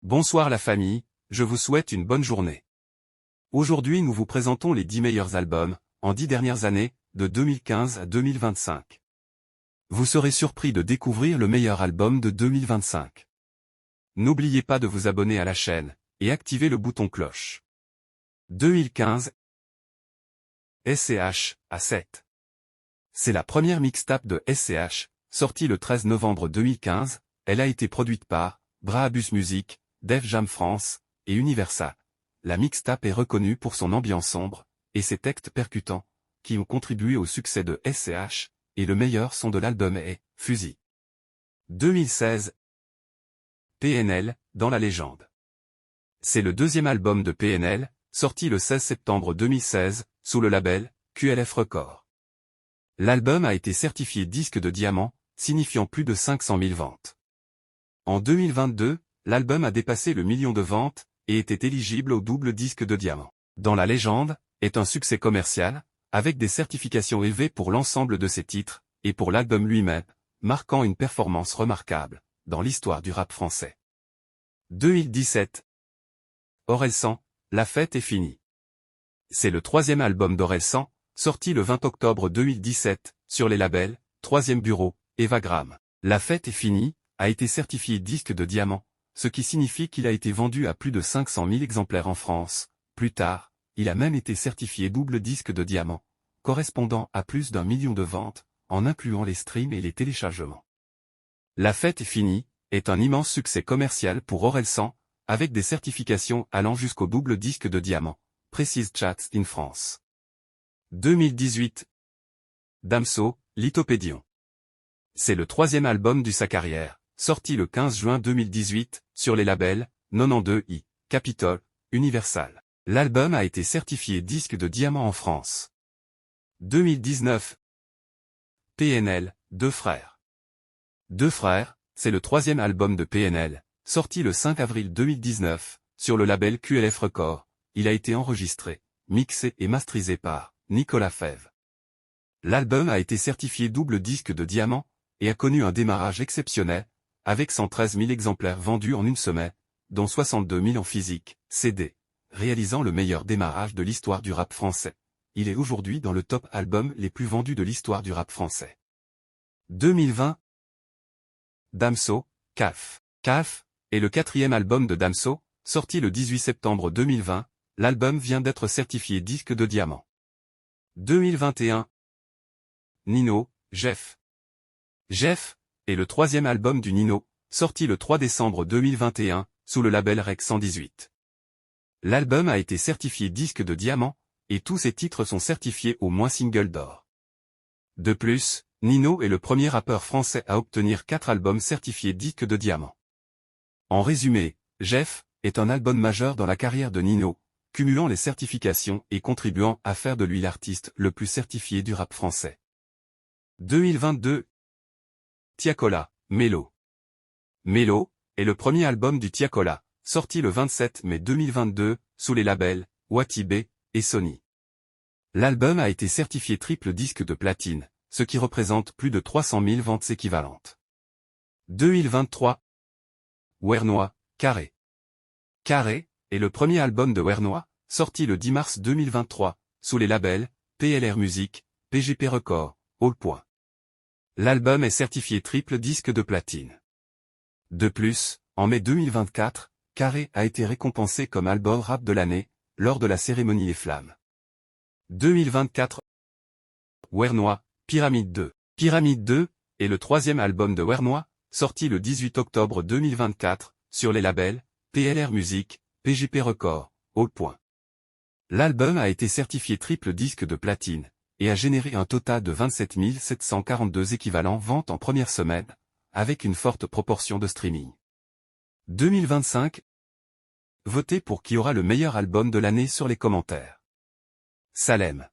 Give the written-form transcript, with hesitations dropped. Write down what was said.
Bonsoir la famille, je vous souhaite une bonne journée. Aujourd'hui nous vous présentons les 10 meilleurs albums, en 10 dernières années, de 2015 à 2025. Vous serez surpris de découvrir le meilleur album de 2025. N'oubliez pas de vous abonner à la chaîne, et activer le bouton cloche. 2015 SCH, A7. C'est la première mixtape de SCH, sortie le 13 novembre 2015, elle a été produite par Brabus Music, Def Jam France, et Universal. La mixtape est reconnue pour son ambiance sombre, et ses textes percutants, qui ont contribué au succès de SCH, et le meilleur son de l'album est Fusil. 2016 PNL, dans la légende. C'est le deuxième album de PNL, sorti le 16 septembre 2016, sous le label QLF Records. L'album a été certifié disque de diamant, signifiant plus de 500 000 ventes. En 2022, l'album a dépassé le million de ventes, et était éligible au double disque de diamant. Dans la légende, est un succès commercial, avec des certifications élevées pour l'ensemble de ses titres, et pour l'album lui-même, marquant une performance remarquable, dans l'histoire du rap français. 2017 Orelsan, la fête est finie. C'est le troisième album d'Orelsan, sorti le 20 octobre 2017, sur les labels, Troisième Bureau, et Vagram. La fête est finie, a été certifié disque de diamant, ce qui signifie qu'il a été vendu à plus de 500 000 exemplaires en France. Plus tard, il a même été certifié double disque de diamant, correspondant à plus d'1 million de ventes, en incluant les streams et les téléchargements. La fête est finie, est un immense succès commercial pour Orelsan, avec des certifications allant jusqu'au double disque de diamant, précise Chats in France. 2018 Damso, Lithopédion. C'est le troisième album de sa carrière, sorti le 15 juin 2018, sur les labels 92i, Capitol, Universal. L'album a été certifié disque de diamant en France. 2019 PNL, Deux Frères. Deux Frères, c'est le troisième album de PNL, sorti le 5 avril 2019, sur le label QLF Records. Il a été enregistré, mixé et masterisé par Nicolas Fèvre. L'album a été certifié double disque de diamant, et a connu un démarrage exceptionnel, avec 113 000 exemplaires vendus en une semaine, dont 62 000 en physique, CD, réalisant le meilleur démarrage de l'histoire du rap français. Il est aujourd'hui dans le top album les plus vendus de l'histoire du rap français. 2020 Damso, CAF. CAF est le quatrième album de Damso, sorti le 18 septembre 2020, l'album vient d'être certifié disque de diamant. 2021 Nino, Jeff. Jeff est le troisième album du Nino, sorti le 3 décembre 2021, sous le label Rec 118. L'album a été certifié disque de diamant, et tous ses titres sont certifiés au moins single d'or. De plus, Nino est le premier rappeur français à obtenir 4 albums certifiés disque de diamant. En résumé, Jeff est un album majeur dans la carrière de Nino, cumulant les certifications et contribuant à faire de lui l'artiste le plus certifié du rap français. 2022 Tiakola, Mélo. Mélo est le premier album du Tiakola, sorti le 27 mai 2022, sous les labels Watibé et Sony. L'album a été certifié triple disque de platine, ce qui représente plus de 300 000 ventes équivalentes. 2023 Wernois, Carré. Carré est le premier album de Wernois, sorti le 10 mars 2023, sous les labels PLR Music, PGP Records, All. L'album est certifié triple disque de platine. De plus, en mai 2024, Carré a été récompensé comme album rap de l'année, lors de la cérémonie Les Flammes. 2024 Wernois, Pyramide 2. Pyramide 2 est le troisième album de Wernois, sorti le 18 octobre 2024, sur les labels PLR Music, PGP Records, All. L'album a été certifié triple disque de platine, et a généré un total de 27 742 équivalents ventes en première semaine, avec une forte proportion de streaming. 2025 Votez pour qui aura le meilleur album de l'année sur les commentaires. Salem.